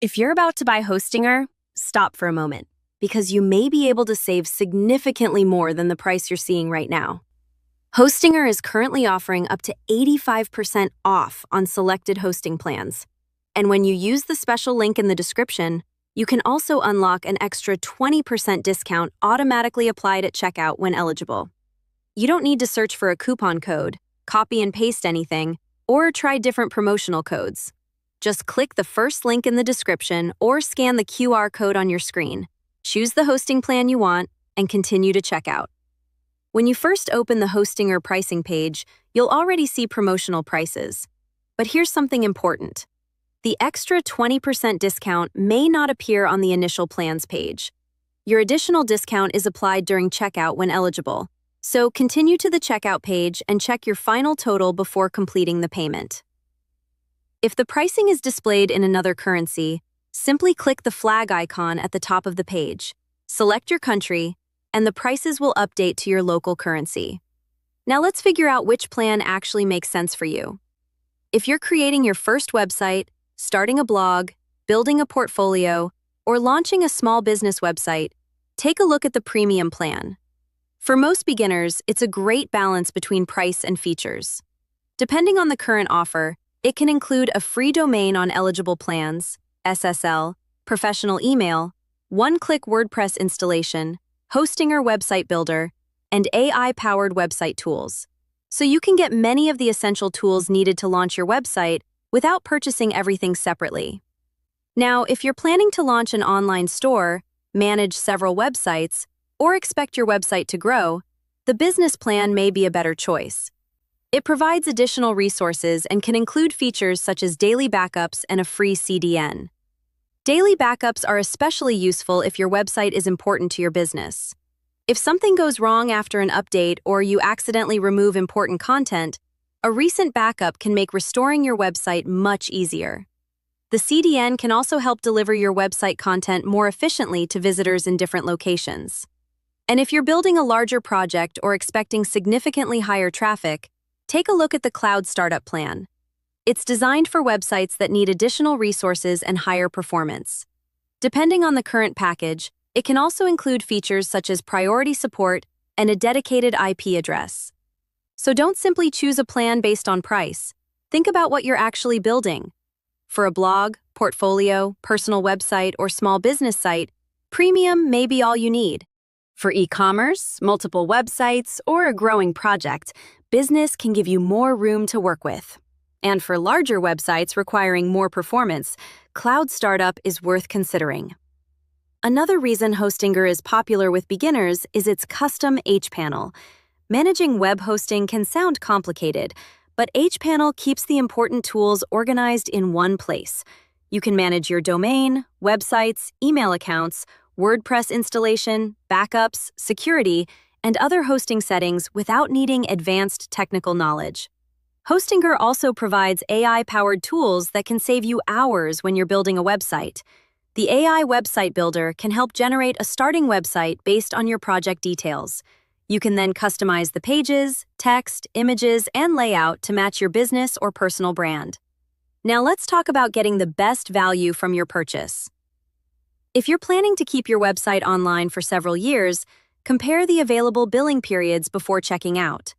If you're about to buy Hostinger, stop for a moment, because you may be able to save significantly more than the price you're seeing right now. Hostinger is currently offering up to 85% off on selected hosting plans. And when you use the special link in the description, you can also unlock an extra 20% discount automatically applied at checkout when eligible. You don't need to search for a coupon code, copy and paste anything, or try different promotional codes. Just click the first link in the description or scan the QR code on your screen. Choose the hosting plan you want and continue to checkout. When you first open the Hostinger pricing page, you'll already see promotional prices. But here's something important. The extra 20% discount may not appear on the initial plans page. Your additional discount is applied during checkout when eligible, so continue to the checkout page and check your final total before completing the payment. If the pricing is displayed in another currency, simply click the flag icon at the top of the page, select your country, and the prices will update to your local currency. Now let's figure out which plan actually makes sense for you. If you're creating your first website, starting a blog, building a portfolio, or launching a small business website, take a look at the premium plan. For most beginners, it's a great balance between price and features. Depending on the current offer, it can include a free domain on eligible plans, SSL, professional email, one-click WordPress installation, Hostinger website builder, and AI-powered website tools. So you can get many of the essential tools needed to launch your website without purchasing everything separately. Now, if you're planning to launch an online store, manage several websites, or expect your website to grow, the business plan may be a better choice. It provides additional resources and can include features such as daily backups and a free CDN. Daily backups are especially useful if your website is important to your business. If something goes wrong after an update or you accidentally remove important content, a recent backup can make restoring your website much easier. The CDN can also help deliver your website content more efficiently to visitors in different locations. And if you're building a larger project or expecting significantly higher traffic, take a look at the Cloud Startup Plan. It's designed for websites that need additional resources and higher performance. Depending on the current package, it can also include features such as priority support and a dedicated IP address. So don't simply choose a plan based on price. Think about what you're actually building. For a blog, portfolio, personal website, or small business site, premium may be all you need. For e-commerce, multiple websites, or a growing project, business can give you more room to work with. And for larger websites requiring more performance, Cloud Startup is worth considering. Another reason Hostinger is popular with beginners is its custom H-panel. Managing web hosting can sound complicated, but H-panel keeps the important tools organized in one place. You can manage your domain, websites, email accounts, WordPress installation, backups, security, and other hosting settings without needing advanced technical knowledge. Hostinger also provides AI-powered tools that can save you hours when you're building a website. The AI website builder can help generate a starting website based on your project details. You can then customize the pages, text, images, and layout to match your business or personal brand. Now let's talk about getting the best value from your purchase. If you're planning to keep your website online for several years, compare the available billing periods before checking out.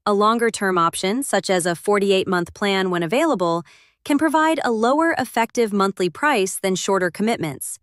A longer-term option, such as a 48-month plan when available, can provide a lower effective monthly price than shorter commitments.